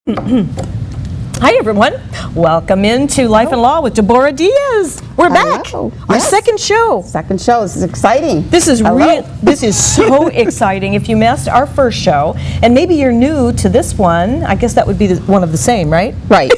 Hi everyone, welcome into Life and Law with Debora Diaz. We're back. Hello. Our Yes. second show. Second show. This is exciting. This is Hello. this is so exciting. If you missed our first show, and maybe you're new to this one, I guess that would be one of the same, right? Right.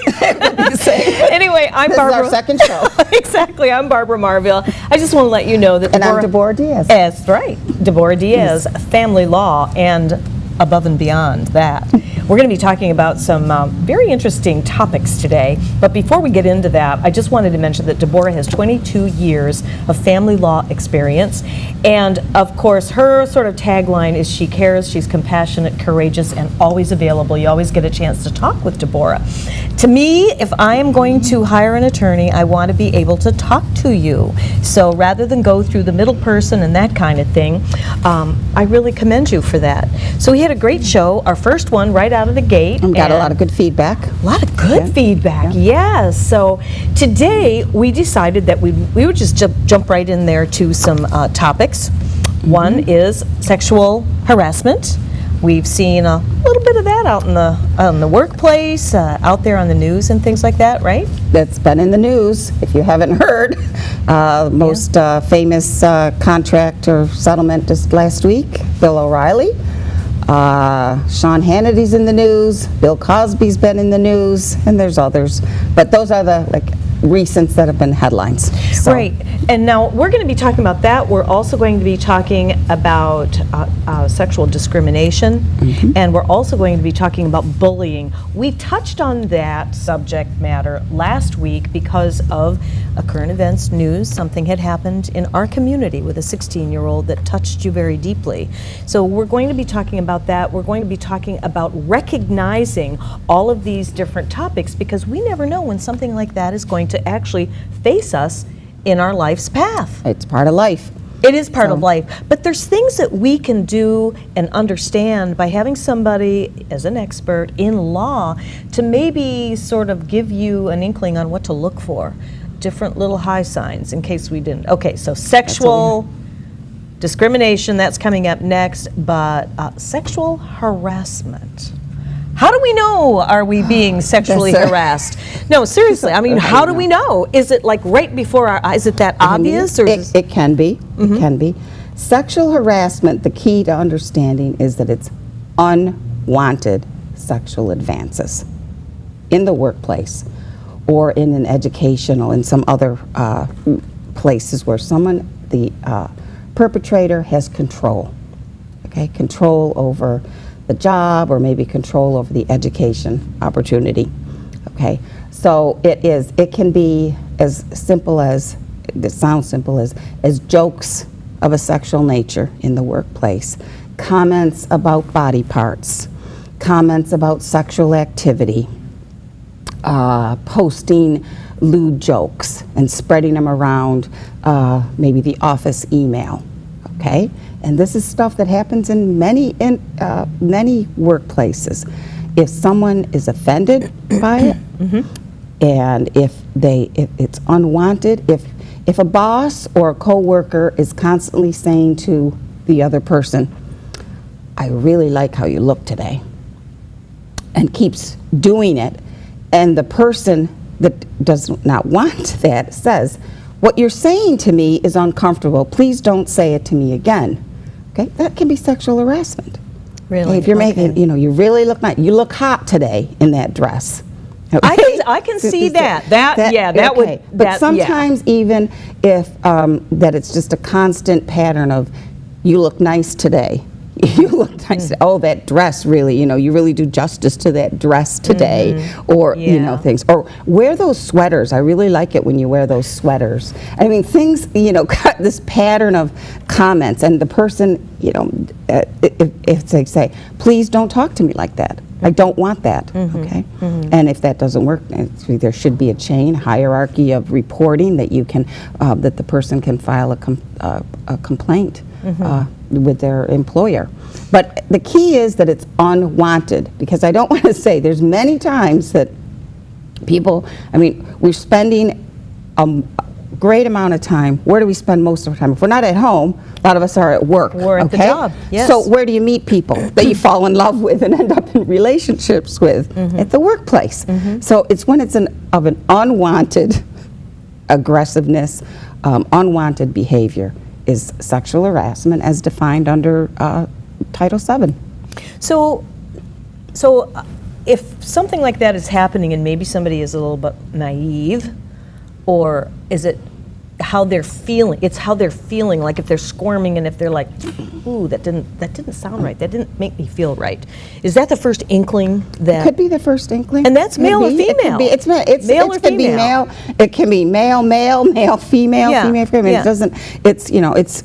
Anyway, I'm This Barbara. is our second show. Exactly. I'm Barbara Marville. I just want to let you know that And I'm Debora Diaz. That's right. Debora Diaz, family law, and above and beyond that. We're going to be talking about some very interesting topics today, but before we get into that, I just wanted to mention that Debora has 22 years of family law experience, and of course her sort of tagline is she cares, she's compassionate, courageous, and always available. You always get a chance to talk with Debora. To me, if I am going to hire an attorney, I want to be able to talk to you. So rather than go through the middle person and that kind of thing, I really commend you for that. So we had a great show, our first one right out of the gate. And got a lot of good feedback. A lot of good feedback, yes. So today we decided that we would just jump right in there to some topics. One is sexual harassment. We've seen a little bit of that out in the workplace, out there on the news and things like that, right? That's been in the news. If you haven't heard, most famous contract or settlement just last week, Bill O'Reilly. Sean Hannity's in the news. Bill Cosby's been in the news, and there's others. But those are the recents that have been headlines. So. Right, and now we're going to be talking about that. We're also going to be talking about sexual discrimination, and we're also going to be talking about bullying. We touched on that subject matter last week because of a current events news. Something had happened in our community with a 16-year-old that touched you very deeply. So we're going to be talking about that. We're going to be talking about recognizing all of these different topics because we never know when something like that is going to actually face us in our life's path. It's part of life. It is part of life, but there's things that we can do and understand by having somebody as an expert in law to maybe sort of give you an inkling on what to look for, different little high signs in case we didn't. Okay, so sexual discrimination, that's coming up next, but sexual harassment. How do we know, are we being sexually harassed? No, seriously, I mean, how do we know? Is it like right before our eyes? Is it that obvious? Or It can be. It can be. Sexual harassment, the key to understanding is that it's unwanted sexual advances in the workplace or in an educational, in some other places where the perpetrator has control, control over the job or maybe control over the education opportunity. So it can be as simple as, it sounds simple, as jokes of a sexual nature in the workplace, comments about body parts, comments about sexual activity, posting lewd jokes and spreading them around maybe the office email. And this is stuff that happens in many workplaces. If someone is offended by it, and if it's unwanted, if a boss or a coworker is constantly saying to the other person, "I really like how you look today," and keeps doing it, and the person that does not want that says, "What you're saying to me is uncomfortable. Please don't say it to me again." That can be sexual harassment. Really? If you're making, you really look nice. You look hot today in that dress. I can see that. That would. But sometimes even if that it's just a constant pattern of, you look nice today. You look nice. Oh, that dress really, you really do justice to that dress today. Or, things. Or wear those sweaters. I really like it when you wear those sweaters. I mean, things, this pattern of comments. And the person, if they say, "Please don't talk to me like that. I don't want that." And if that doesn't work, there should be a chain, hierarchy of reporting that you can, that the person can file a complaint with their employer. But the key is that it's unwanted, because I don't want to say, there's many times that people, we're spending great amount of time. Where do we spend most of our time? If we're not at home, a lot of us are at work. We're at the job, yes. So where do you meet people that you fall in love with and end up in relationships with? At the workplace. So it's when it's of an unwanted aggressiveness, unwanted behavior is sexual harassment as defined under Title VII. So if something like that is happening and maybe somebody is a little bit naive, or is it how they're feeling? It's how they're feeling, like if they're squirming and if they're like, ooh, that didn't sound right, that didn't make me feel right. Is that the first inkling that? It could be the first inkling. And that's male or female? It could be, it's male or it could be female? male, it can be male, female, Yeah, female. yeah. It doesn't, it's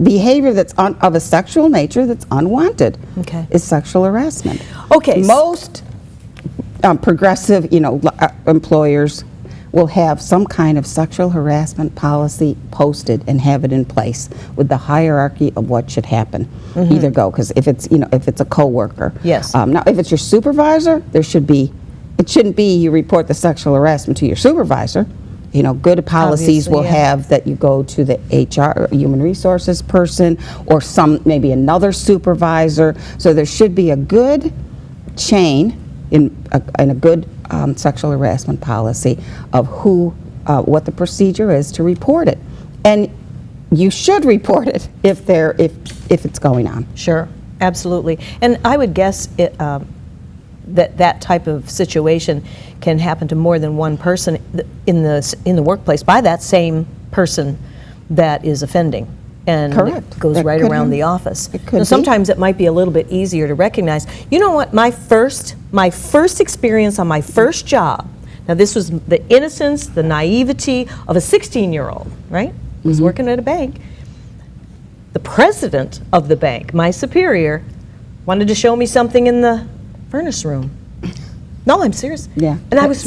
behavior that's of a sexual nature that's unwanted. Okay. Is sexual harassment. Okay. Most progressive, employers will have some kind of sexual harassment policy posted and have it in place with the hierarchy of what should happen. Either go, because if it's a coworker. Yes. Now, if it's your supervisor, it shouldn't be you report the sexual harassment to your supervisor. Good policies Obviously, will yeah. have that you go to the HR, human resources person, or maybe another supervisor. So there should be a good chain in a good sexual harassment policy of what the procedure is to report it, and you should report it if it's going on. Sure, Absolutely. And I would guess that type of situation can happen to more than one person in the workplace by that same person that is offending. And Correct. It goes That right could around happen. the office. It could Now, be. sometimes it might be a little bit easier to recognize. You know what? My first experience on my first job. Now, this was the innocence, the naivety of a 16-year-old. Right? I was working at a bank. The president of the bank, my superior, wanted to show me something in the furnace room. No, I'm serious. Yeah. And I was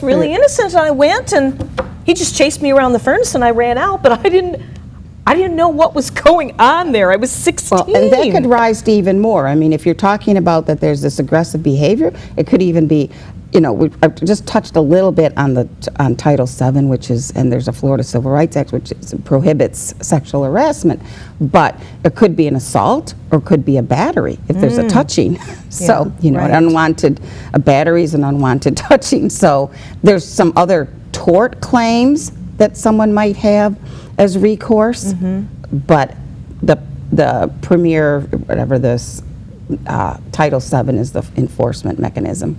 really innocent, and I went, and he just chased me around the furnace, and I ran out, but I didn't know what was going on there. I was 16. Well, and that could rise to even more. I mean, if you're talking about that there's this aggressive behavior, it could even be, I've just touched a little bit on Title VII, and there's a Florida Civil Rights Act which prohibits sexual harassment, but it could be an assault or it could be a battery if there's a touching. So, right. a battery is an unwanted touching. So there's some other tort claims that someone might have as recourse, but the premier, whatever this, Title VII is the enforcement mechanism.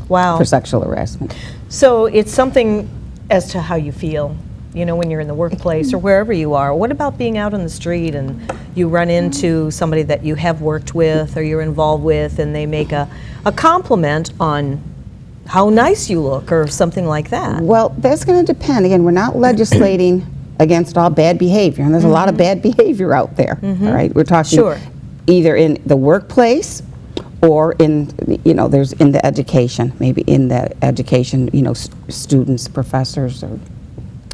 Wow. For sexual harassment. So it's something as to how you feel, when you're in the workplace or wherever you are. What about being out on the street and you run into somebody that you have worked with or you're involved with, and they make a compliment on how nice you look or something like that? Well, that's going to depend. Again, we're not legislating against all bad behavior, and there's a lot of bad behavior out there. All right, we're talking either in the workplace or there's in the education, maybe in the education, students, professors, or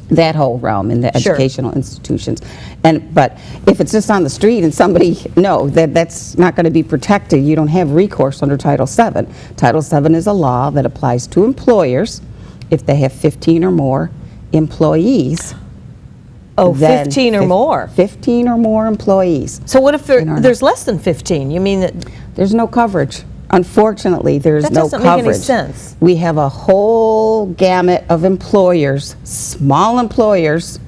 that whole realm in the educational institutions. But if it's just on the street and somebody, that's not going to be protected. You don't have recourse under Title VII. Title VII is a law that applies to employers if they have 15 or more employees. Oh, 15 or more. 15 or more employees. So what if there's less than 15? You mean that? There's no coverage. Unfortunately, there's no coverage. That doesn't make any sense. We have a whole gamut of employers, small employers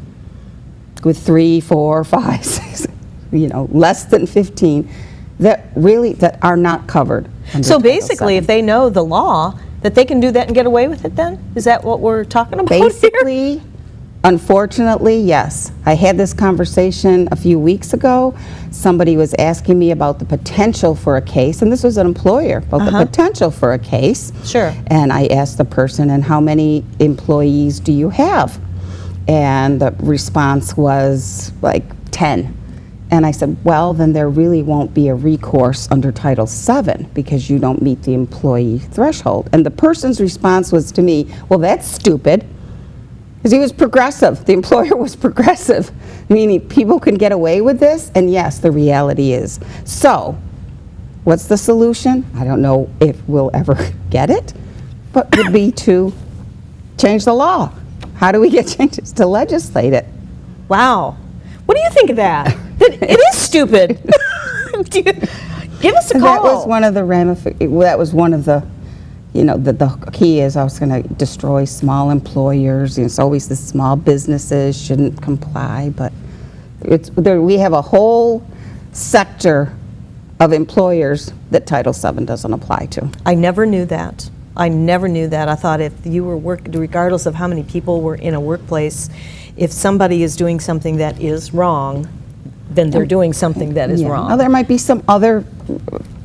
with 3, 4, 5, 6, less than 15, that are not covered. So basically, if they know the law, that they can do that and get away with it then? Is that what we're talking about here? Basically, unfortunately, yes. I had this conversation a few weeks ago. Somebody was asking me about the potential for a case, and this was an employer, about the potential for a case. Sure. And I asked the person, and how many employees do you have? And the response was like 10. And I said, well, then there really won't be a recourse under Title VII because you don't meet the employee threshold. And the person's response was to me, well, that's stupid. Because he was progressive. The employer was progressive, meaning people can get away with this, and yes, the reality is. So, what's the solution? I don't know if we'll ever get it, but would be to change the law. How do we get changes? To legislate it. Wow. What do you think of that? It is stupid. Give us a call. That was one of the that was one of the, the key is I was going to destroy small employers. It's always the small businesses shouldn't comply, but we have a whole sector of employers that Title VII doesn't apply to. I never knew that. I never knew that. I thought if you were regardless of how many people were in a workplace, if somebody is doing something that is wrong, then they're doing something that is wrong. Now, there might be some other,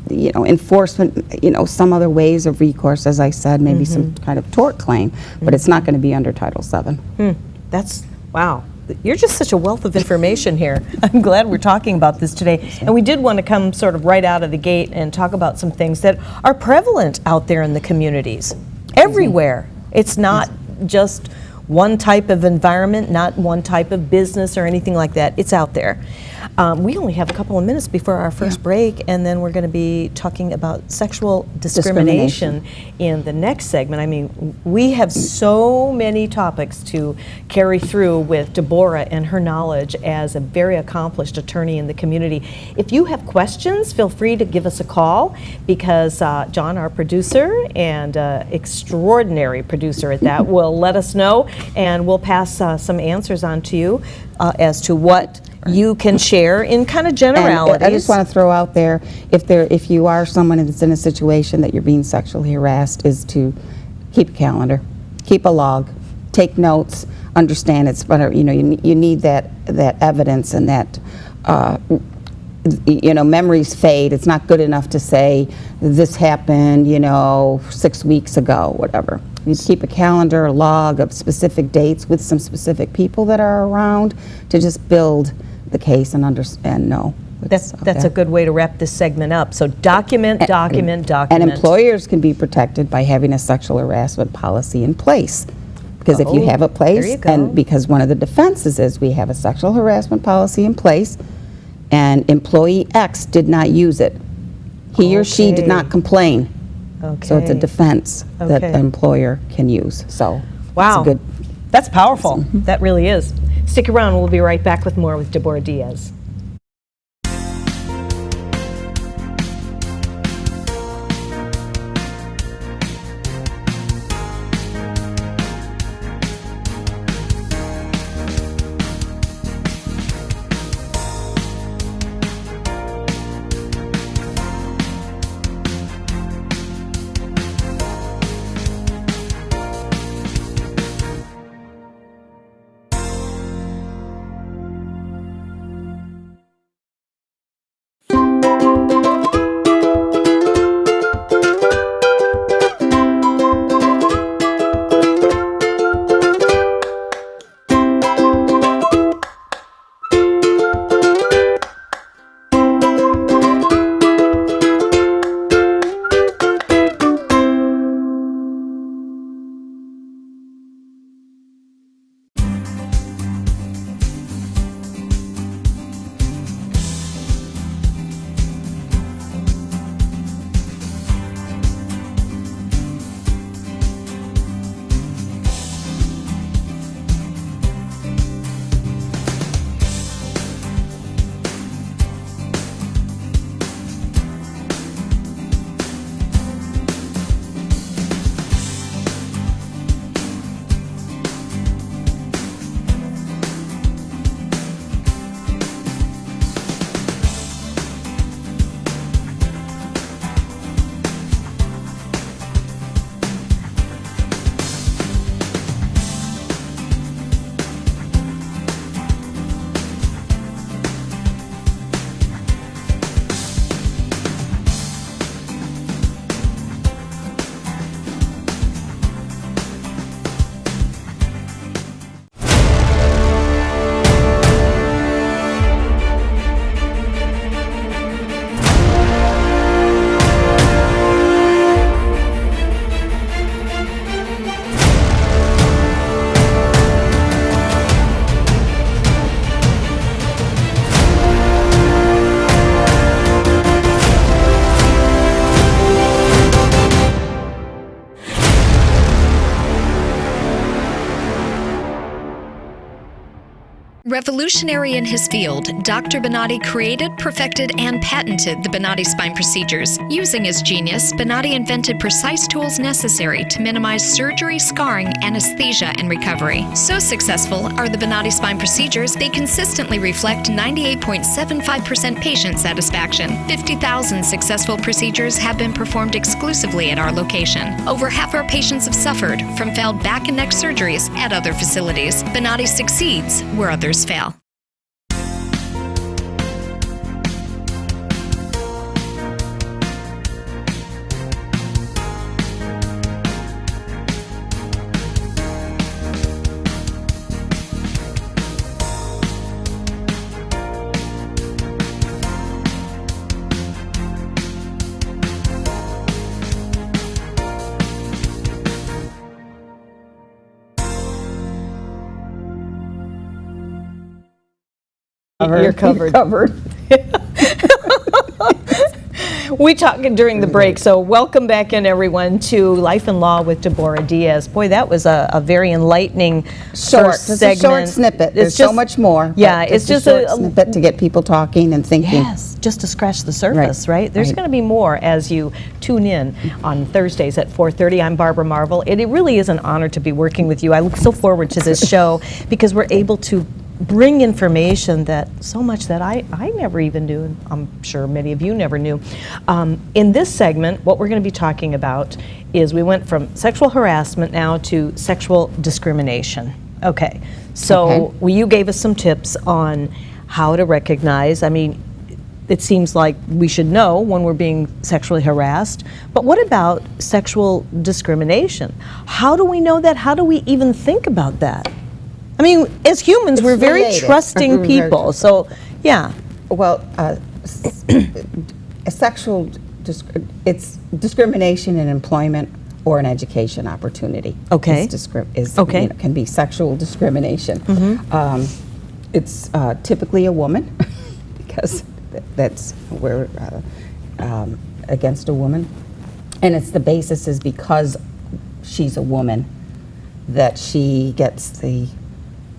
enforcement, some other ways of recourse, as I said, maybe some kind of tort claim, but it's not going to be under Title VII. That's, wow. You're just such a wealth of information here. I'm glad we're talking about this today. And we did want to come sort of right out of the gate and talk about some things that are prevalent out there in the communities, everywhere. It's not just one type of environment, not one type of business or anything like that. It's out there. We only have a couple of minutes before our first break, and then we're going to be talking about sexual discrimination in the next segment. I mean, we have so many topics to carry through with Debora and her knowledge as a very accomplished attorney in the community. If you have questions, feel free to give us a call, because John, our producer and extraordinary producer at that, will let us know, and we'll pass some answers on to you as to what you can share in kind of generalities. And I just want to throw out there, if you are someone that's in a situation that you're being sexually harassed, is to keep a calendar, keep a log, take notes, understand it's better. You need that evidence, and that memories fade. It's not good enough to say this happened 6 weeks ago, whatever. You keep a calendar, a log of specific dates with some specific people that are around to just build the case and understand. That's a good way to wrap this segment up. So document. And employers can be protected by having a sexual harassment policy in place. Because if you have a place, and because one of the defenses is we have a sexual harassment policy in place, and employee X did not use it. He or she did not complain. So it's a defense that the employer can use. So wow, that's powerful. Mm-hmm. That really is. Stick around. We'll be right back with more with Debora Diaz. Revolutionary in his field, Dr. Bonatti created, perfected, and patented the Bonatti spine procedures. Using his genius, Bonatti invented precise tools necessary to minimize surgery, scarring, anesthesia, and recovery. So successful are the Bonatti spine procedures, they consistently reflect 98.75% patient satisfaction. 50,000 successful procedures have been performed exclusively at our location. Over half our patients have suffered from failed back and neck surgeries at other facilities. Bonatti succeeds where others fail. You're covered. We talked during the break, so welcome back in, everyone, to Life and Law with Debora Diaz. Boy, that was a very enlightening first segment. It's a short snippet. There's so much more. Yeah, it's just a short snippet to get people talking and thinking. Yes, just to scratch the surface, right? There's going to be more as you tune in on Thursdays at 4:30. I'm Barbara Marvel. It really is an honor to be working with you. I look so forward to this show because we're able to bring information that so much that I never even knew, and I'm sure many of you never knew. In this segment, what we're going to be talking about is we went from sexual harassment now to sexual discrimination. Okay, so you gave us some tips on how to recognize. I mean, it seems like we should know when we're being sexually harassed, but what about sexual discrimination? How do we know that? How do we even think about that? I mean, as humans, we're very trusting people, so, yeah. Well, it's discrimination in employment or an education opportunity. Okay. Can be sexual discrimination. It's typically a woman, because that's we're against a woman, and it's the basis is because she's a woman that she gets the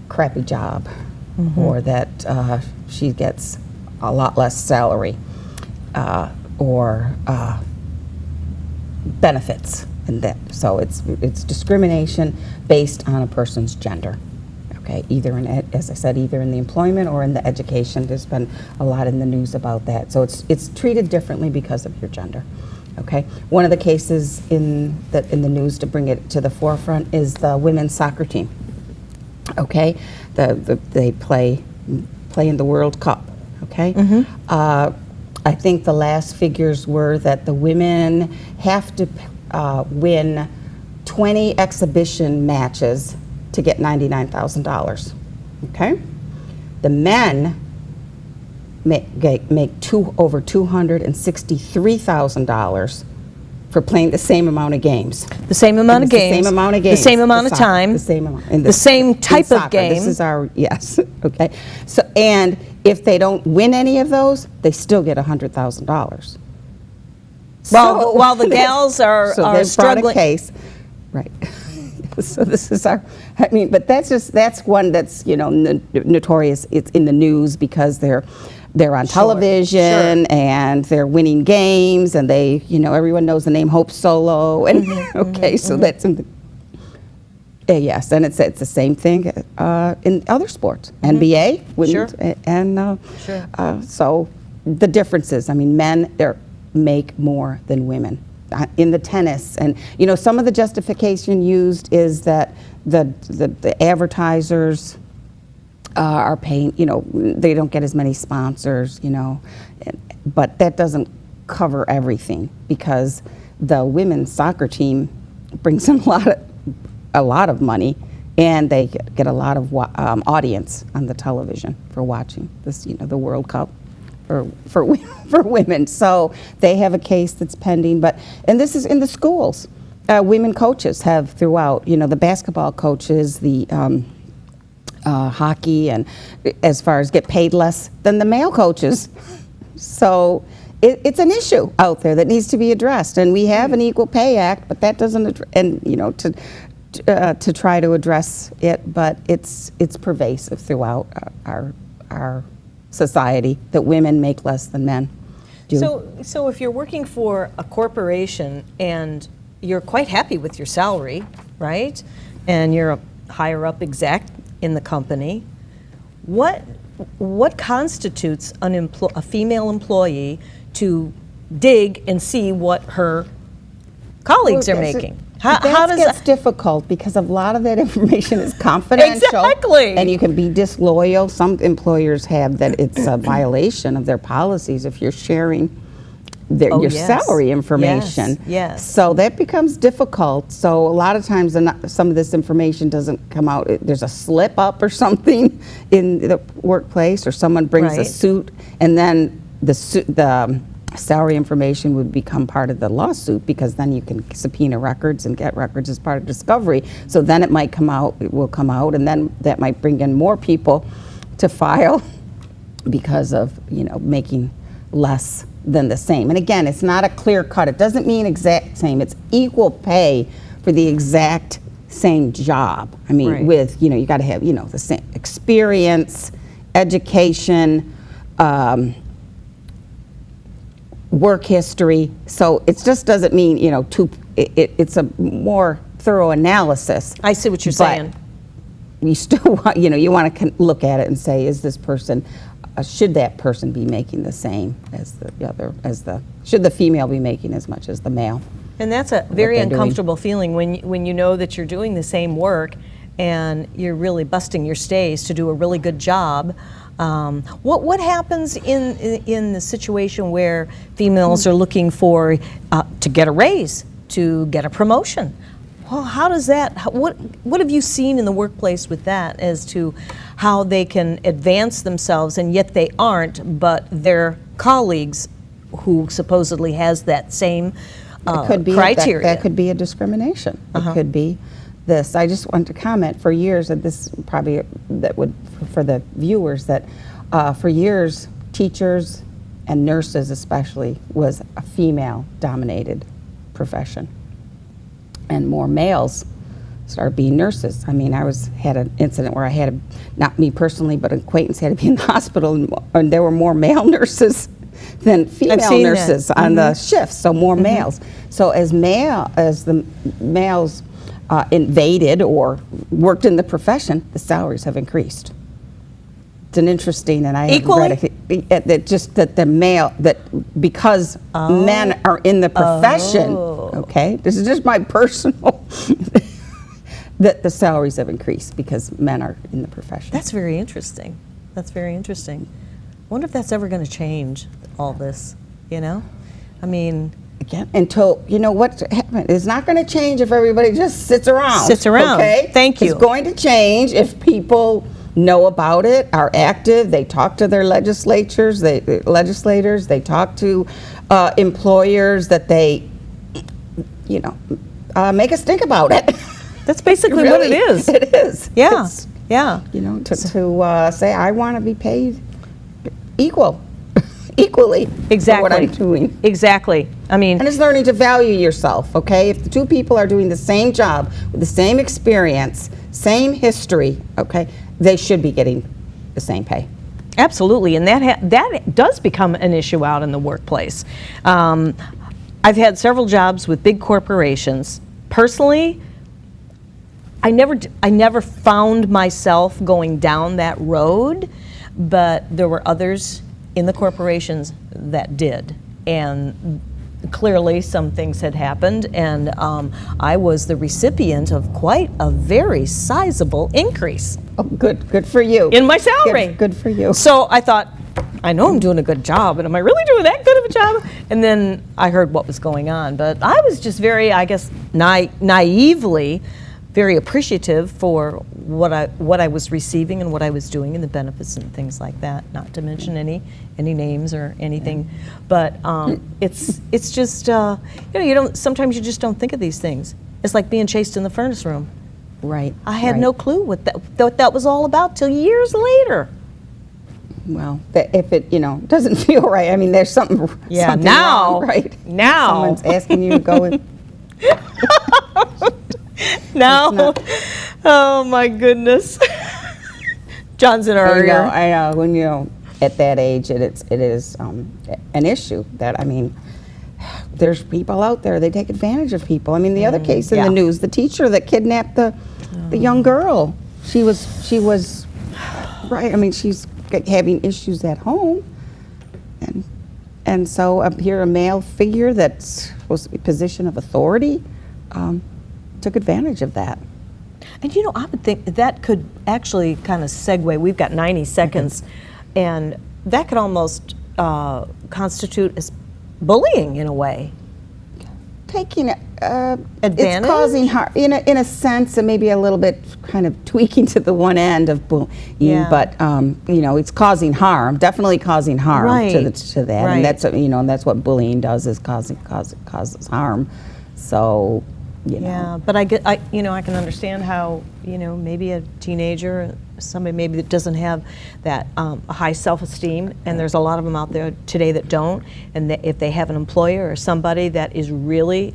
crappy job, or that she gets a lot less salary, or benefits, and that. So it's discrimination based on a person's gender. Okay, either as I said, either in the employment or in the education. There's been a lot in the news about that. So it's treated differently because of your gender. Okay, one of the cases in the news, to bring it to the forefront, is the women's soccer team. Okay, they play in the World Cup. Okay, I think the last figures were that the women have to win 20 exhibition matches to get $99,000. Okay, the men make over $263,000 for playing the same amount of games. The same amount of games. The same amount of games. The same amount of time. The same amount. The same type of game. This is our, yes, okay. So, and if they don't win any of those, they still get $100,000. While the gals are struggling. Brought a case, right. So this is our, I mean, but that's one that's, notorious. It's in the news because they're on television and they're winning games, and they, everyone knows the name Hope Solo, and so that's in the, yes, and it's the same thing in other sports, NBA, women's, and so the differences. I mean, men make more than women in the tennis, and some of the justification used is that the advertisers are paying, they don't get as many sponsors, but that doesn't cover everything, because the women's soccer team brings them a lot of money, and they get a lot of audience on the television for watching this, the World Cup for women. So they have a case that's pending, and this is in the schools. Women coaches have throughout, the basketball coaches, the hockey, and as far as get paid less than the male coaches. So it's an issue out there that needs to be addressed, and we have an Equal Pay Act, but that doesn't, to try to address it, but it's pervasive throughout our society that women make less than men do. So if you're working for a corporation and you're quite happy with your salary, right? And you're a higher up exec in the company, what constitutes a female employee to dig and see what her colleagues are making? How does gets difficult because a lot of that information is confidential. Exactly. And you can be disloyal. Some employers have that it's a violation of their policies if you're sharing your salary information. Yes. So that becomes difficult. So a lot of times some of this information doesn't come out. There's a slip up or something in the workplace, or someone brings a suit, and then the salary information would become part of the lawsuit, because then you can subpoena records and get records as part of discovery. So then it will come out, and then that might bring in more people to file because of, making less than the same. And again, it's not a clear cut. It doesn't mean exact same. It's equal pay for the exact same job. I mean, with, you got to have, the same experience, education, work history. So it just doesn't mean, it's a more thorough analysis. I see what you're saying. You still want, you want to look at it and say, is this person, should that person be making the same as the other, should the female be making as much as the male? And that's a very uncomfortable feeling when you know that you're doing the same work and you're really busting your stays to do a really good job. What happens in the situation where females are looking for to get a raise, to get a promotion? Well, how does that? What have you seen in the workplace with that, as to how they can advance themselves and yet they aren't, but their colleagues, who supposedly has that same criteria? That could be a discrimination. It could be this. I just want to comment, for years, and this probably for the viewers, that for years teachers and nurses especially was a female-dominated profession, and more males started being nurses. I mean, had an incident where I had not me personally, but an acquaintance had to be in the hospital, and there were more male nurses than female nurses on the shifts, so more males. So as the males invaded or worked in the profession, the salaries have increased. It's an interesting, and I read that because men are in the profession, okay, this is just my personal, that the salaries have increased because men are in the profession. That's very interesting. That's very interesting. I wonder if that's ever going to change, all this, I mean, again, until, what happened, it's not going to change if everybody just sits around. Okay? Thank you. It's going to change if people know about it, are active, they talk to their legislators, they talk to employers, that they, make us think about it. That's basically what it is. It is. Yeah. It's, yeah. To say I want to be paid equally for what I'm doing. Exactly. I mean, and it's learning to value yourself, okay? If the two people are doing the same job with the same experience, same history, okay, they should be getting the same pay. Absolutely, and that does become an issue out in the workplace. I've had several jobs with big corporations. Personally, I never found myself going down that road, but there were others in the corporations that did, and clearly some things had happened, and I was the recipient of quite a very sizable increase. Oh, good for you. In my salary. Good for you. So I thought, I know I'm doing a good job, and am I really doing that good of a job? And then I heard what was going on, but I was just very, I guess, naively very appreciative for what I was receiving and what I was doing and the benefits and things like that. Not to mention any names or anything, but it's just sometimes you just don't think of these things. It's like being chased in the furnace room. Right. I had no clue what that was all about till years later. Well, if it doesn't feel right, I mean, there's something now wrong, right? Now Someone's asking you to go in. No. Oh my goodness. John's in our ear. I know. When at that age, it is an issue. That I mean, there's people out there. They take advantage of people. I mean, the other case in the news, the teacher that kidnapped the young girl. She was right. I mean, she's having issues at home, and so up here, a male figure that's supposed to be a position of authority took advantage of that. And I would think that could actually kind of segue. We've got 90 seconds, and that could almost constitute as bullying in a way. Taking advantage, it's causing harm in a sense, and maybe a little bit kind of tweaking to the one end of bullying. But it's causing harm, definitely causing harm to that, and that's and that's what bullying does, is causes harm. So. Yeah, but I can understand how, maybe a teenager, somebody maybe that doesn't have that high self-esteem, and there's a lot of them out there today that don't, and if they have an employer or somebody that is really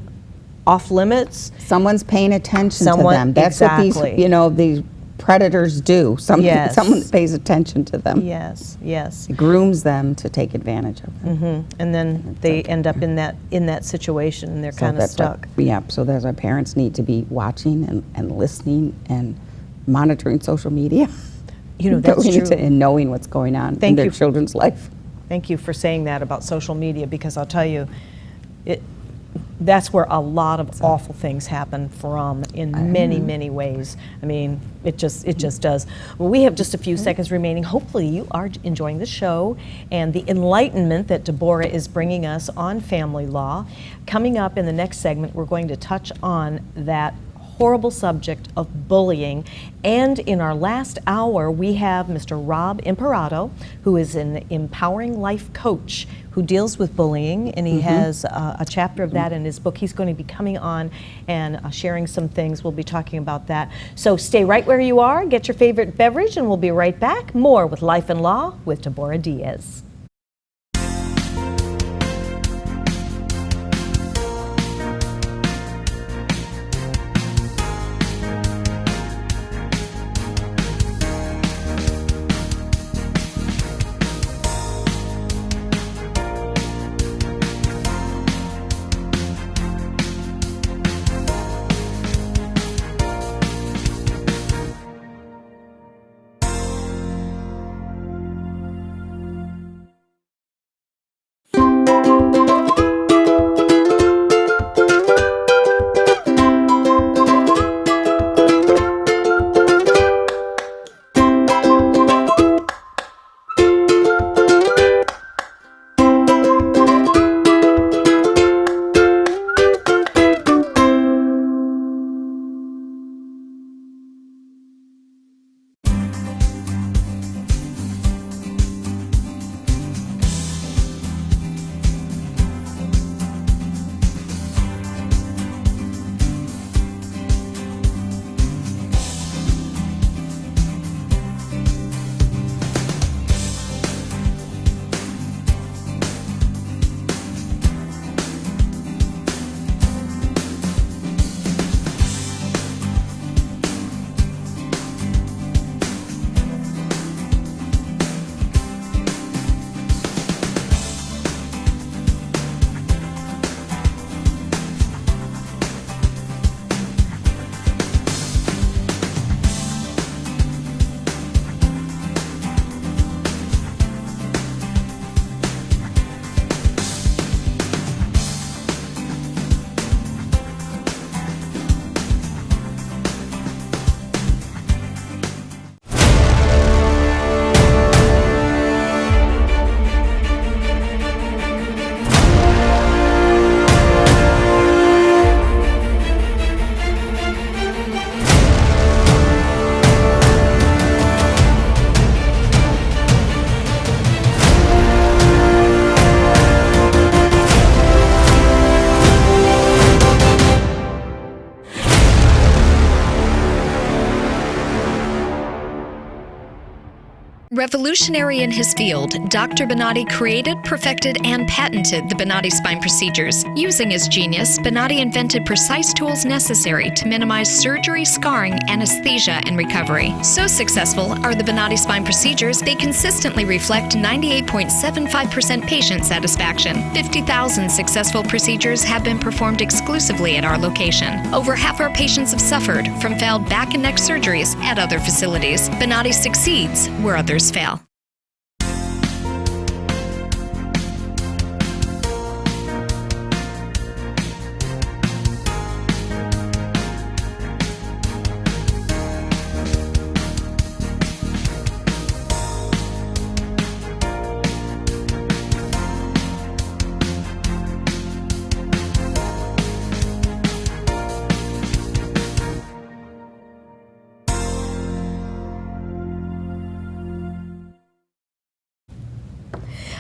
off limits. Someone's paying attention to them. That's what these predators do. Someone that pays attention to them. Yes. It grooms them to take advantage of them. Mm-hmm. And then they end up in that situation, and they're kind of stuck. So that's why parents need to be watching and listening and monitoring social media. That's true. And knowing what's going on in their children's life. Thank you for saying that about social media, because I'll tell you, that's where a lot of awful things happen from, in many, many ways. I mean, it just does. Well, we have just a few seconds remaining. Hopefully you are enjoying the show and the enlightenment that Debora is bringing us on family law. Coming up in the next segment, we're going to touch on that horrible subject of bullying. And in our last hour, we have Mr. Rob Imperato, who is an empowering life coach who deals with bullying, and he has a chapter of that in his book. He's going to be coming on and sharing some things. We'll be talking about that. So stay right where you are, get your favorite beverage, and we'll be right back. More with Life and Law with Debora Diaz. Revolutionary in his field, Dr. Bonatti created, perfected, and patented the Bonatti spine procedures. Using his genius, Bonatti invented precise tools necessary to minimize surgery, scarring, anesthesia, and recovery. So successful are the Bonatti spine procedures, they consistently reflect 98.75% patient satisfaction. 50,000 successful procedures have been performed exclusively at our location. Over half our patients have suffered from failed back and neck surgeries at other facilities. Bonatti succeeds where others fail.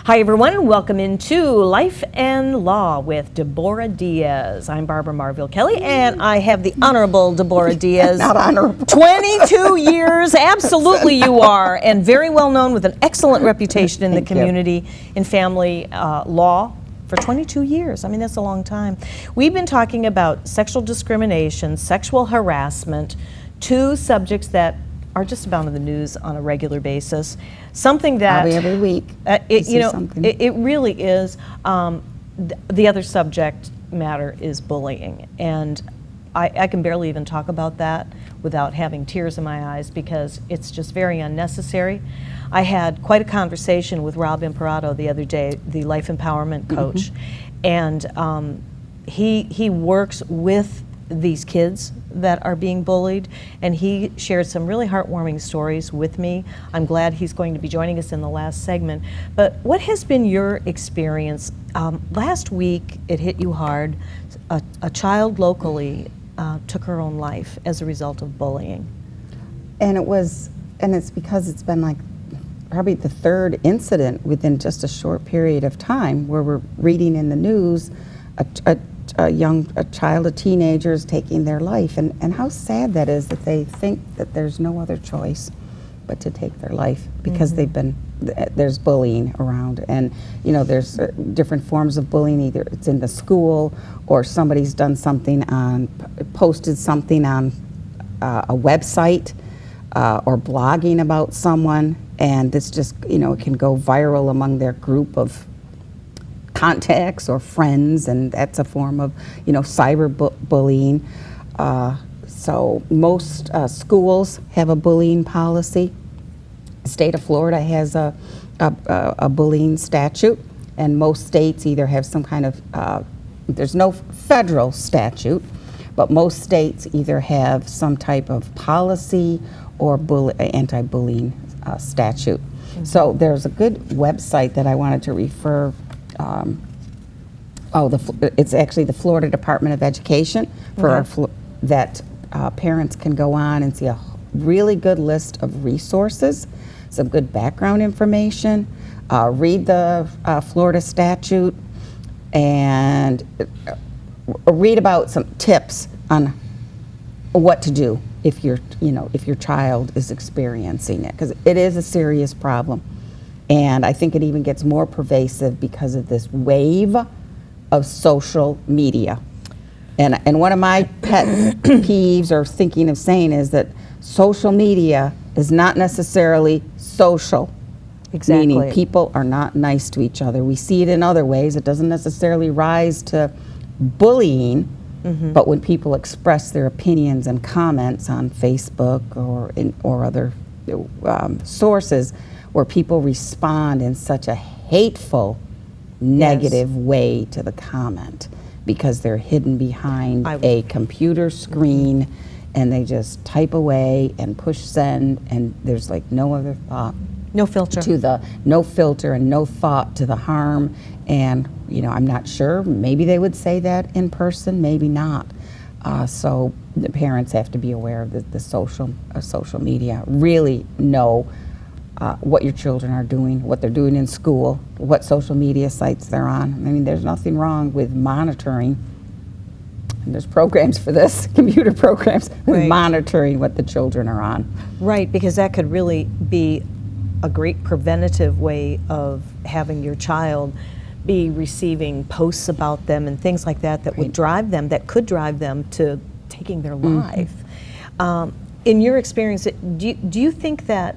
Hi everyone, and welcome into Life and Law with Debora Diaz. I'm Barbara Marville Kelly, and I have the Honorable Debora Diaz. Not honorable. 22 years, absolutely you are, and very well known with an excellent reputation in the community in family law for 22 years. I mean, that's a long time. We've been talking about sexual discrimination, sexual harassment, two subjects that are just about in the news on a regular basis. Something that Probably every week. It really is. The other subject matter is bullying, and I can barely even talk about that without having tears in my eyes because it's just very unnecessary. I had quite a conversation with Rob Imparato the other day, the life empowerment coach, and he works with these kids that are being bullied, and he shared some really heartwarming stories with me. I'm glad he's going to be joining us in the last segment. But what has been your experience? Last week, it hit you hard. A child locally took her own life as a result of bullying. And it's because it's been like probably the third incident within just a short period of time where we're reading in the news a child, a teenager is taking their life, and how sad that is that they think that there's no other choice but to take their life because there's bullying around, and there's different forms of bullying. Either it's in the school or somebody's done something posted something on a website or blogging about someone, and it's just it can go viral among their group of contacts or friends, and that's a form of cyber bullying. So most schools have a bullying policy. The state of Florida has a bullying statute, and most states either have some kind of there's no federal statute, but most states either have some type of policy or anti-bullying statute. So there's a good website that I wanted to refer. It's actually the Florida Department of Education that parents can go on and see a really good list of resources, some good background information, read the Florida statute, and read about some tips on what to do if your child is experiencing it, because it is a serious problem. And I think it even gets more pervasive because of this wave of social media. And one of my pet peeves or thinking of saying is that social media is not necessarily social. Exactly. Meaning people are not nice to each other. We see it in other ways. It doesn't necessarily rise to bullying, but when people express their opinions and comments on Facebook or other sources, where people respond in such a hateful, negative way to the comment because they're hidden behind a computer screen and they just type away and push send, and there's like no other thought. No filter. No filter and no thought to the harm. And I'm not sure, maybe they would say that in person, maybe not. So the parents have to be aware of the social media, really know what your children are doing, what they're doing in school, what social media sites they're on. I mean, there's nothing wrong with monitoring, and there's programs for this, computer programs, with monitoring what the children are on. Right, because that could really be a great preventative way of having your child be receiving posts about them and things like that that would drive them, that could drive them to taking their life. In your experience, do you think that,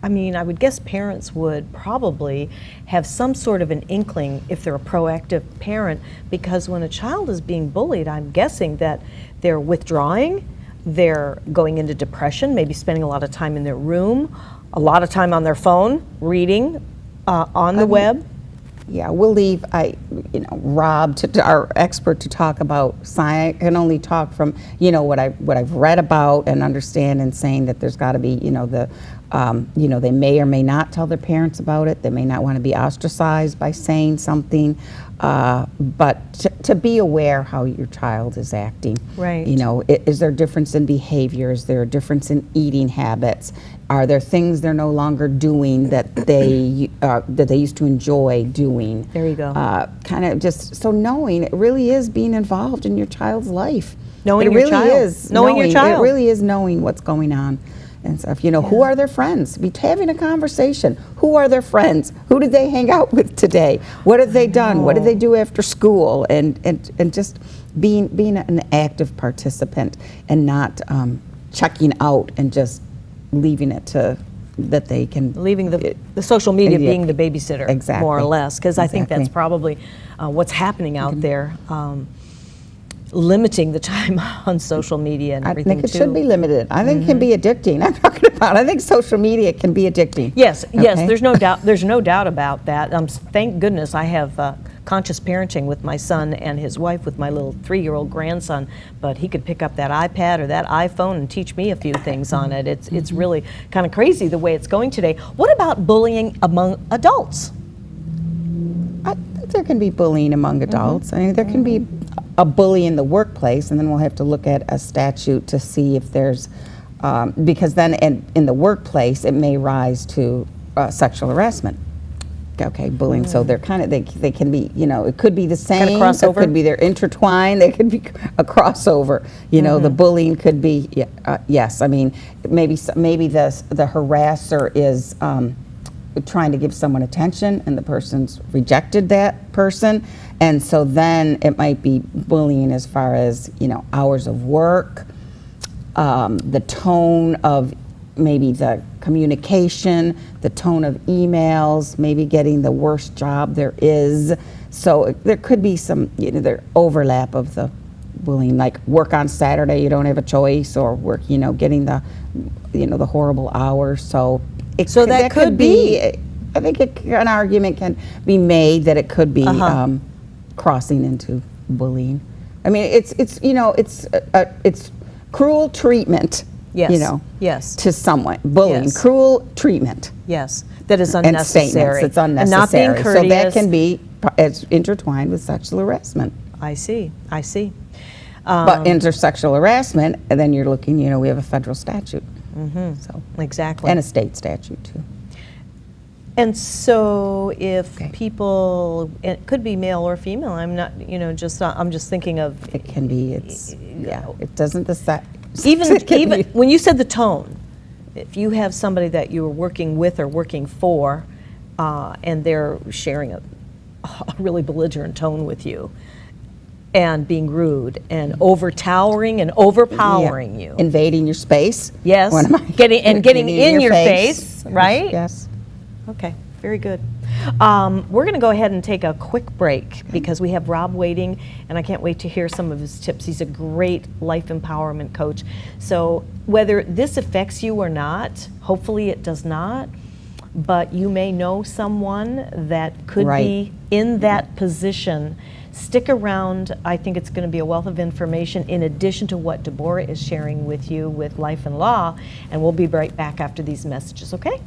I mean, I would guess parents would probably have some sort of an inkling if they're a proactive parent, because when a child is being bullied, I'm guessing that they're withdrawing, they're going into depression, maybe spending a lot of time in their room, a lot of time on their phone, reading on the web. Yeah, we'll leave Rob, to our expert, to talk about science. I can only talk from what I've read about and understand, and saying that there's got to be they may or may not tell their parents about it. They may not want to be ostracized by saying something, but to be aware how your child is acting. Right. Is there a difference in behavior? Is there a difference in eating habits? Are there things they're no longer doing that they used to enjoy doing? There you go. Kind of just so knowing it really is being involved in your child's life. Knowing it your really child. is Knowing your child. It really is knowing what's going on and stuff. Who are their friends? Be having a conversation. Who are their friends? Who did they hang out with today? What have they done? What did they do after school? And just being an active participant, and not checking out and just leaving it to that they can leaving the social media being the babysitter, exactly, more or less, because I think exactly. that's probably what's happening out there. Limiting the time on social media and everything. I think it too. should be limited. I think it can be addicting. I'm talking about. I think social media can be addicting. Yes, yes. Okay? There's no doubt. There's no doubt about that. Thank goodness I have conscious parenting with my son and his wife, with my little 3-year-old grandson. But he could pick up that iPad or that iPhone and teach me a few things on it. It's really kind of crazy the way it's going today. What about bullying among adults? I think there can be bullying among adults. I mean, there can be a bully in the workplace, and then we'll have to look at a statute to see if there's, because then in the workplace it may rise to sexual harassment. Okay, bullying. So they're kind of they can be, it could be the same. Kind of crossover. It could be they're intertwined. They could be a crossover. The bullying could be yes. I mean, maybe the harasser is trying to give someone attention, and the person's rejected that person, and so then it might be bullying as far as hours of work, the tone of maybe the communication, the tone of emails, maybe getting the worst job there is. So there could be some there overlap of the bullying, like work on Saturday, you don't have a choice, or work getting the the horrible hours. So that could be. I think an argument can be made that it could be crossing into bullying. I mean, it's cruel treatment. Yes. Yes. To someone, bullying, Yes. Cruel treatment. Yes. That is And unnecessary. statements. It's unnecessary. And not being courteous. So that can be as intertwined with sexual harassment. I see. But intersexual harassment, and then you're looking. We have a federal statute. So Exactly. and a state statute too. And so if people, it could be male or female, I'm not, I'm just thinking of, It can be. It doesn't decide. even when you said the tone, if you have somebody that you are working with or working for, and they're sharing a really belligerent tone with you, and being rude and over-towering and overpowering you. Invading your space. Yes, getting in your face, right? Yes. Okay, very good. We're going to go ahead and take a quick break because we have Rob waiting, and I can't wait to hear some of his tips. He's a great life empowerment coach. So whether this affects you or not, hopefully it does not, but you may know someone that could be in that position. Stick around. I think it's going to be a wealth of information in addition to what Debora is sharing with you with Life and Law, and we'll be right back after these messages, okay?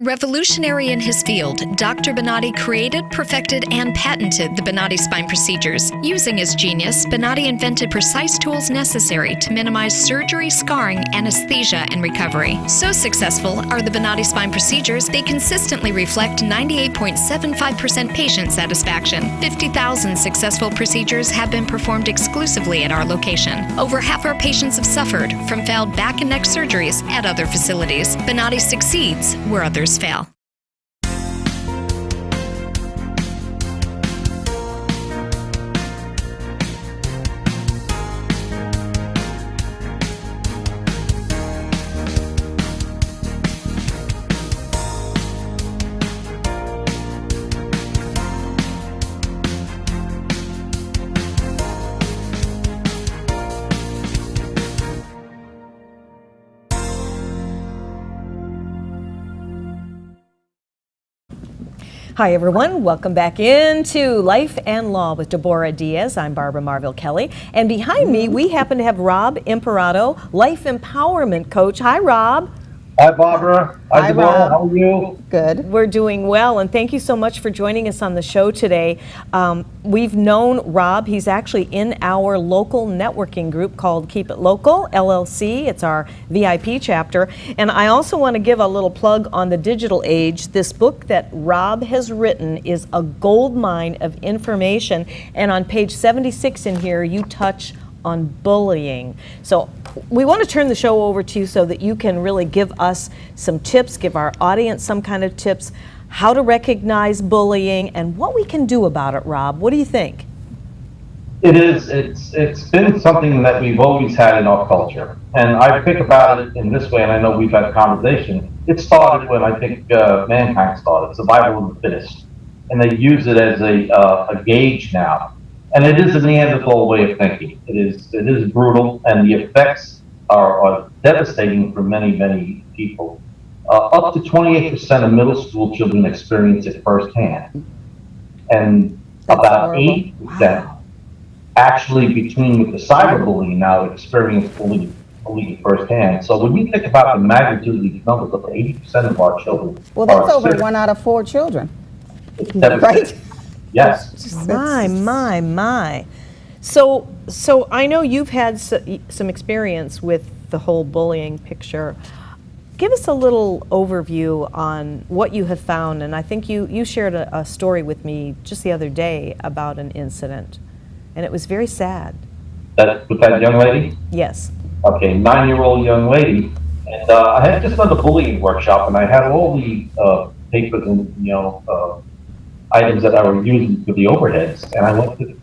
Revolutionary in his field, Dr. Bonatti created, perfected, and patented the Bonatti spine procedures. Using his genius, Bonatti invented precise tools necessary to minimize surgery, scarring, anesthesia, and recovery. So successful are the Bonatti spine procedures, they consistently reflect 98.75% patient satisfaction. 50,000 successful procedures have been performed exclusively at our location. Over half our patients have suffered from failed back and neck surgeries at other facilities. Bonatti succeeds where others fail. Hi everyone, welcome back into Life and Law with Debora Diaz. I'm Barbara Marville Kelly, and behind me we happen to have Rob Imparato, Life Empowerment Coach. Hi Rob. Hi Barbara. Hi Debora. Rob. How are you? Good. We're doing well, and thank you so much for joining us on the show today. We've known Rob. He's actually in our local networking group called Keep It Local, LLC. It's our VIP chapter. And I also want to give a little plug on the digital age. This book that Rob has written is a gold mine of information. And on page 76 in here, you touch on bullying. So we want to turn the show over to you so that you can really give us some tips, give our audience some kind of tips, how to recognize bullying and what we can do about it. Rob, what do you think? It's been something that we've always had in our culture. And I think about it in this way, and I know we've had a conversation. It started when I think mankind started, survival of the fittest. And they use it as a gauge now. And it is a Neanderthal way of thinking. It is brutal, and the effects are devastating for many, many people. Up to 28% of middle school children experience it firsthand. And That's about horrible. 8% actually, between with the cyberbullying now, experience bullying firsthand. So when you think about the magnitude of these numbers, up to 80% of our children Well, that's are over experiencing 1 out of 4 children, it. Devastating. right? Yes. My. So I know you've had some experience with the whole bullying picture. Give us a little overview on what you have found. And I think you shared a story with me just the other day about an incident, and it was very sad. With that young lady? Yes. Okay, 9-year-old young lady. And I had just done a bullying workshop, and I had all the papers and, items that I was using for the overheads, and I went to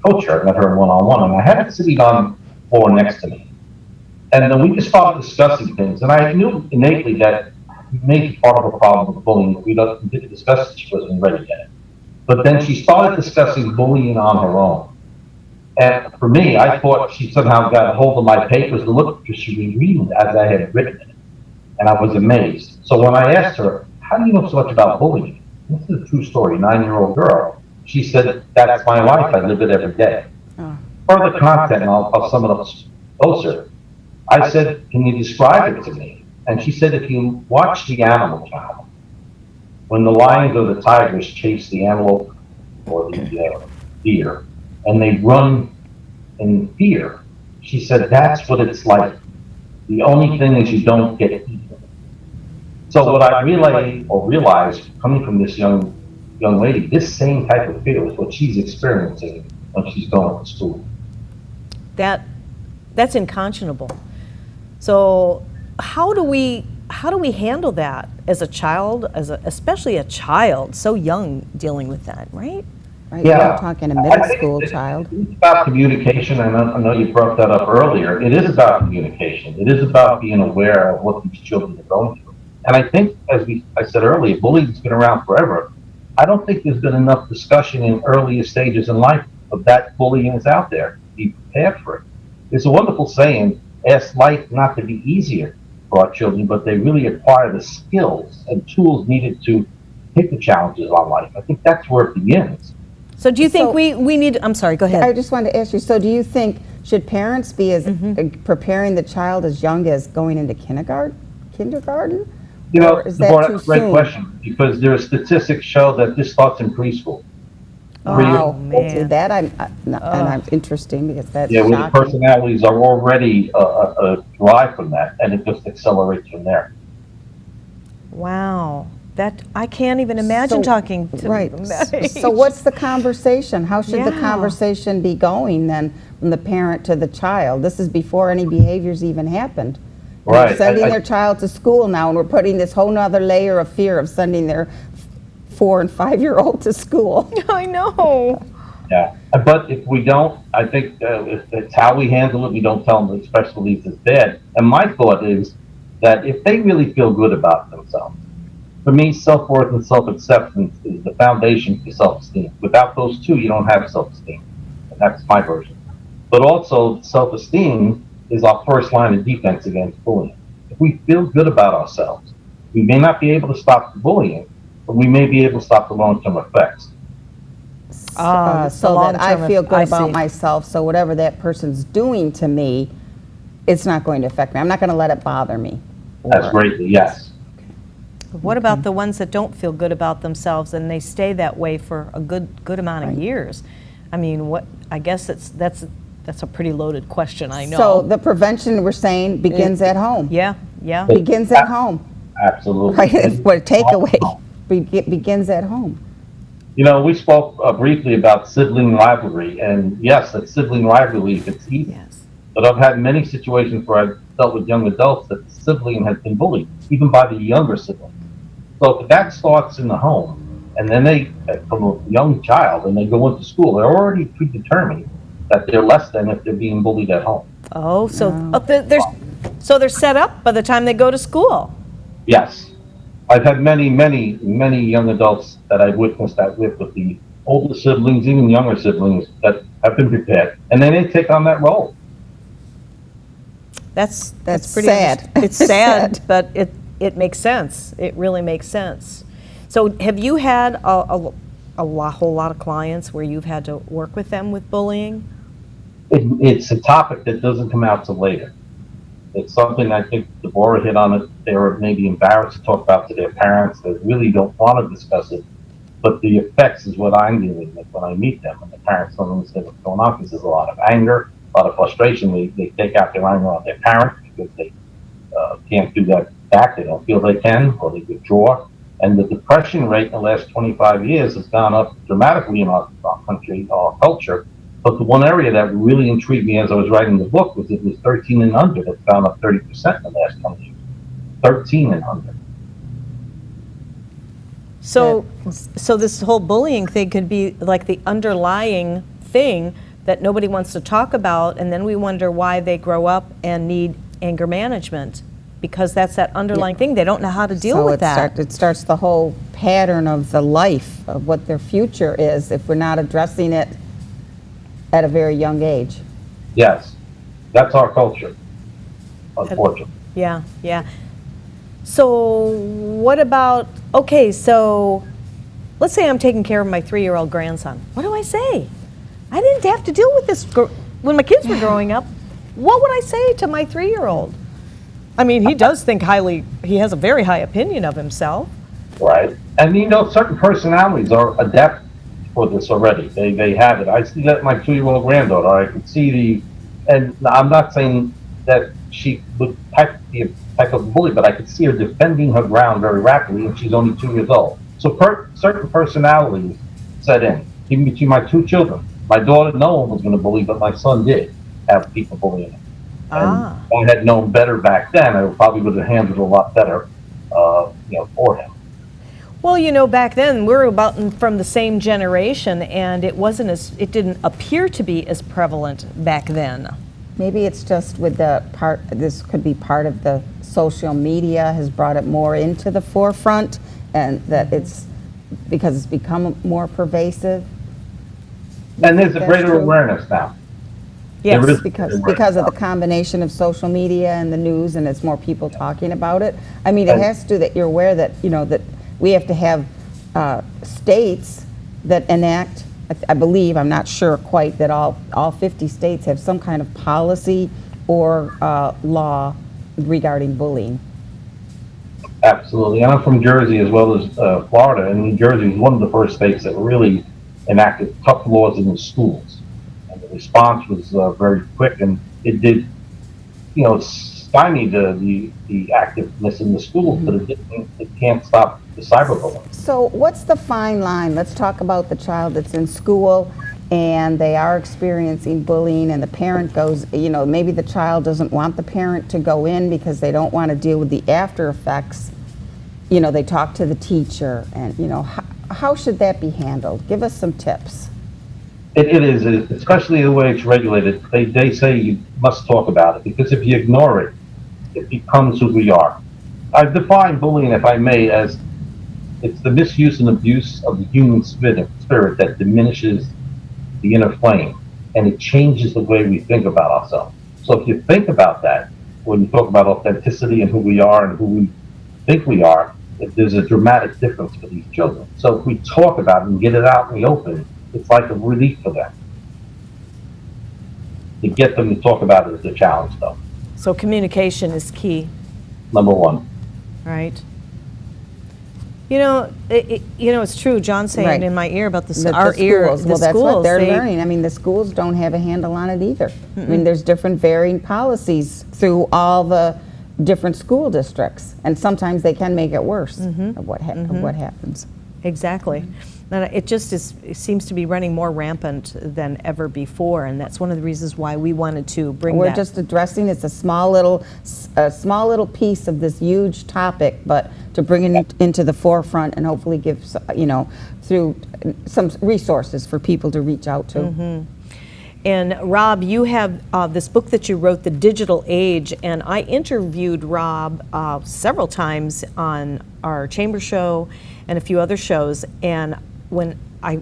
coach her, met her one-on-one, and I had her sitting on the floor next to me. And then we just started discussing things, and I knew innately that maybe part of the problem with bullying, we didn't discuss it, she wasn't ready yet. But then she started discussing bullying on her own. And for me, I thought she somehow got a hold of my papers and looked, because she was reading as I had written it. And I was amazed. So when I asked her, how do you know so much about bullying? This is a true story, 9-year-old girl. She said, that's my life, I live it every day. Oh. Further content, and I'll sum it up closer. I said, can you describe it to me? And she said, if you watch the Animal Channel, when the lions or the tigers chase the antelope or the deer, and they run in fear, she said, that's what it's like. The only thing is you don't get eaten. So what I realized coming from this young lady, this same type of fear is what she's experiencing when she's going to school. That's unconscionable. So how do we handle that as a child, especially a child so young dealing with that, right? Right. Yeah. We're talking a middle school child. It's about communication, and I know you brought that up earlier. It is about communication. It is about being aware of what these children are going through. And I think, as I said earlier, bullying's been around forever. I don't think there's been enough discussion in earlier stages in life of that bullying is out there. Be prepared for it. There's a wonderful saying, ask life not to be easier for our children, but they really acquire the skills and tools needed to hit the challenges on life. I think that's where it begins. So do you think we need, I'm sorry, go ahead. I just wanted to ask you, so do you think, should parents be as preparing the child as young as going into kindergarten? You know, Or is that Debora, too that's a great soon? question, because there are statistics show that this starts in preschool. Wow, man. see, that and I'm interesting because that's Yeah, where the shocking. personalities are already derived from that, and it just accelerates from there. Wow. That, I can't even imagine So- talking to Right. that age. So what's the conversation? How should the Yeah. conversation be going then from the parent to the child? This is before any behaviors even happened. And they're Right. sending their child to school now, and we're putting this whole nother layer of fear of sending their 4 and 5-year-old to school. I know. Yeah, but if we don't, I think if it's how we handle it. We don't tell them that special needs is bad. And my thought is that if they really feel good about themselves, for me, self-worth and self-acceptance is the foundation for self-esteem. Without those two, you don't have self-esteem. And that's my version. But also, self-esteem is our first line of defense against bullying. If we feel good about ourselves, we may not be able to stop the bullying, but we may be able to stop the long-term effects. The So that I long-term feel good I about see. myself, so whatever that person's doing to me, it's not going to affect me. I'm not going to let it bother me. That's greatly, yes. What about the ones that don't feel good about themselves and they stay that way for a good amount of years? I mean, what, I guess that's a pretty loaded question, I know. So the prevention, we're saying, begins at home. Yeah, yeah. Begins at home. Absolutely. Right, it's what a takeaway. Begins at home. You know, we spoke briefly about sibling rivalry, and yes, that sibling rivalry, it's easy. Yes. But I've had many situations where I've dealt with young adults that the sibling has been bullied, even by the younger sibling. So if that starts in the home, and then they, from a young child, and they go into school, they're already predetermined that they're less than if they're being bullied at home. Oh, so they're set up by the time they go to school. Yes. I've had many, many, many young adults that I've witnessed that with the older siblings, even younger siblings, that have been prepared. And then they take on that role. That's pretty sad. It's sad, but it makes sense. It really makes sense. So have you had a whole lot of clients where you've had to work with them with bullying? It's a topic that doesn't come out till later. It's something I think Debora hit on it. They're maybe embarrassed to talk about to their parents. They really don't want to discuss it. But the effects is what I'm dealing with when I meet them. And the parents don't understand what's going on because there's a lot of anger, a lot of frustration. They take out their anger on their parents because they can't do that back. They don't feel they can, or they withdraw. And the depression rate in the last 25 years has gone up dramatically in our country, our culture. But the one area that really intrigued me as I was writing the book was it was 13 and under. That's gone up 30% in the last 20 years. 13 and under. So this whole bullying thing could be like the underlying thing that nobody wants to talk about, and then we wonder why they grow up and need anger management, because that's that underlying thing. They don't know how to deal with that. It starts the whole pattern of the life of what their future is if we're not addressing it at a very young age. Yes, that's our culture, unfortunately. Yeah, yeah. So what about, okay, so let's say I'm taking care of my 3-year-old grandson. What do I say? I didn't have to deal with this when my kids were growing up. What would I say to my 3-year-old? I mean, he does think highly, he has a very high opinion of himself. Right. And you know, certain personalities are adept for this already. They have it. I see that in my 2-year-old granddaughter. I could see and I'm not saying that she would be a type of bully, but I could see her defending her ground very rapidly, and she's only 2 years old. So certain personalities set in, even between my 2 children. My daughter, no one was going to bully, but my son did have people bullying him. And if I had known better back then, I probably would have handled it a lot better, for him. Well, you know, back then we're about from the same generation, and it didn't appear to be as prevalent back then. Maybe it's just with this could be part of the social media has brought it more into the forefront, and that it's because it's become more pervasive. And there's a That's greater true. awareness now. Yes. There is Because of the combination of social media and the news, and it's more people talking about it. I mean, it has to do that you're aware that, that we have to have states that enact, I believe, I'm not sure quite, that all 50 states have some kind of policy or law regarding bullying. Absolutely. And I'm from Jersey as well as Florida, and New Jersey was one of the first states that really enacted tough laws in the schools. And the response was very quick, and it did, stymie the activeness in the schools, but it can't stop the cyberbullying. So what's the fine line? Let's talk about the child that's in school and they are experiencing bullying, and the parent goes, maybe the child doesn't want the parent to go in because they don't want to deal with the after effects. They talk to the teacher, and how should that be handled? Give us some tips. It is, especially the way it's regulated. They say you must talk about it, because if you ignore it, it becomes who we are. I've defined bullying, if I may, as it's the misuse and abuse of the human spirit that diminishes the inner flame, and it changes the way we think about ourselves. So if you think about that, when you talk about authenticity and who we are and who we think we are, there's a dramatic difference for these children. So if we talk about it and get it out in the open, it's like a relief for them. To get them to talk about it is a challenge, though. So communication is key. Number one. Right. It's true. John's saying Right. in my ear about the That our the ear. schools, The well, that's schools, what they're they- learning. I mean, the schools don't have a handle on it either. I mean, there's different varying policies through all the different school districts, and sometimes they can make it worse of what happens. Exactly. And it seems to be running more rampant than ever before, and that's one of the reasons why we wanted to bring We're that. just addressing, it's a small little piece of this huge topic, but to bring it into the forefront and hopefully give, through some resources for people to reach out to. And Rob, you have this book that you wrote, The Digital Age, and I interviewed Rob several times on our chamber show and a few other shows, and when I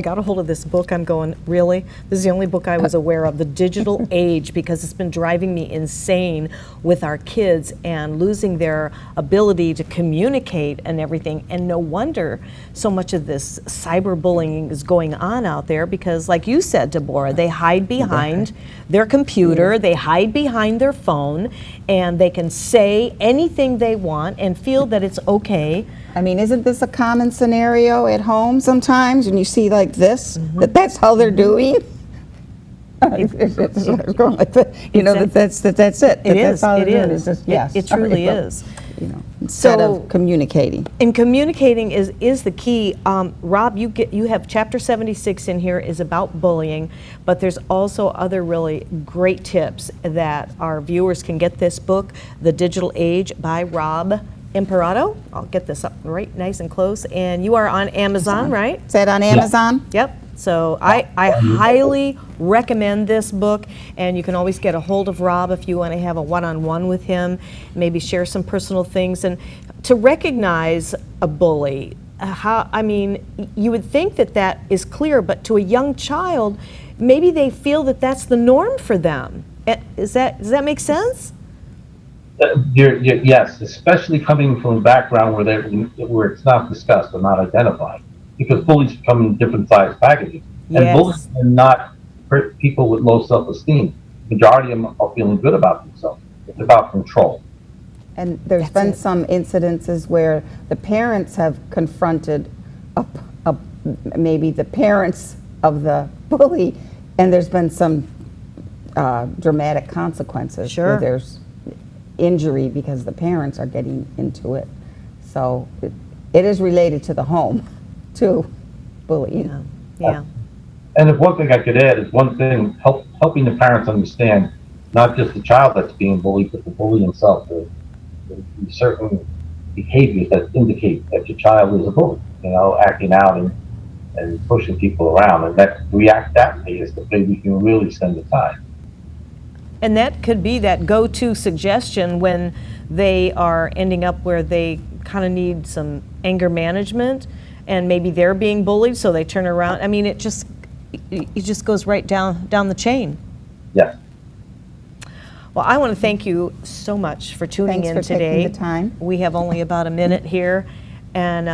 got a hold of this book, I'm going, really? This is the only book I was aware of, The Digital Age, because it's been driving me insane with our kids and losing their ability to communicate and everything. And no wonder so much of this cyberbullying is going on out there, because like you said, Debora, they hide behind their computer, they hide behind their phone, and they can say anything they want and feel that it's okay. I mean, isn't this a common scenario at home sometimes when you see like this, that's how they're doing? That's it. It is. That's how It they're doing. is. It's just, yes. It truly is. Instead So- of communicating. And communicating is the key. Rob, you have chapter 76 in here is about bullying, but there's also other really great tips that our viewers can get this book, The Digital Age by Rob Imperato. I'll get this up right nice and close. And you are on Amazon, right? Is that on Amazon? Yep. So I highly recommend this book, and you can always get a hold of Rob if you want to have a one-on-one with him, maybe share some personal things, and to recognize a bully. You would think that is clear, but to a young child, maybe they feel that that's the norm for them. Does that make sense? Yes, especially coming from a background where it's not discussed or not identified, because bullies come in different size packages, and Yes. bullies are not people with low self-esteem. The majority of them are feeling good about themselves. It's about control. And there's been some incidences where the parents have confronted maybe the parents of the bully, and there's been some dramatic consequences. Sure. Where there's injury because the parents are getting into it. So it is related to the home, too, bullying. Yeah. And if one thing I could add is helping the parents understand not just the child that's being bullied, but the bully himself. The certain behaviors that indicate that your child is a bully, acting out and pushing people around, and that react that way is the way we can really spend the time. And that could be that go-to suggestion when they are ending up where they kind of need some anger management, and maybe they're being bullied, so they turn around. I mean, it just goes right down the chain. Yes. Well, I want to thank you so much for tuning Thanks in for today. taking the time. We have only about a minute here, and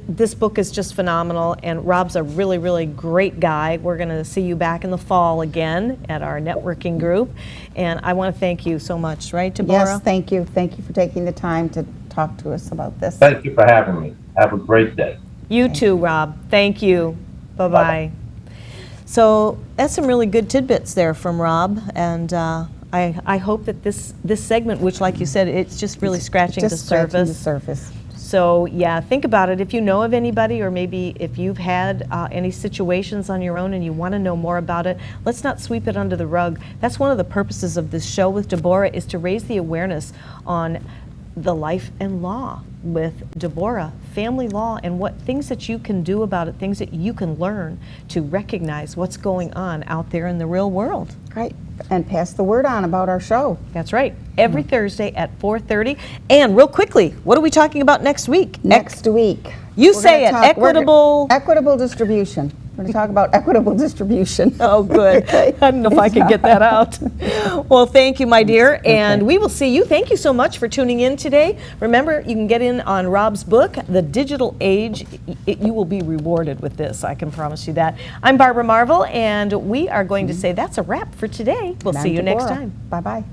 this book is just phenomenal, and Rob's a really, really great guy. We're going to see you back in the fall again at our networking group, and I want to thank you so much, right, Debora? Yes, thank you. Thank you for taking the time to talk to us about this. Thank you for having me. Have a great day. You too, Rob. Thank you. Bye-bye. So that's some really good tidbits there from Rob, and I hope that this segment, which, like you said, it's just really scratching the surface. So yeah, think about it. If you know of anybody, or maybe if you've had any situations on your own and you want to know more about it, let's not sweep it under the rug. That's one of the purposes of this show with Debora, is to raise the awareness on the life and law with Debora, family law, and what things that you can do about it, things that you can learn to recognize what's going on out there in the real world. Right, and pass the word on about our show. That's right. Every Thursday at 4:30. And real quickly, what are we talking about next week? Next week. You we're say gonna it, equitable. Equitable distribution. We're going to talk about equitable distribution. Oh, good. Okay. I don't know if I can get that out. Well, thank you, my dear. And we will see you. Thank you so much for tuning in today. Remember, you can get in on Rob's book, The Digital Age. You will be rewarded with this. I can promise you that. I'm Barbara Marvel, and we are going to say that's a wrap for today. We'll see you next time. Bye-bye.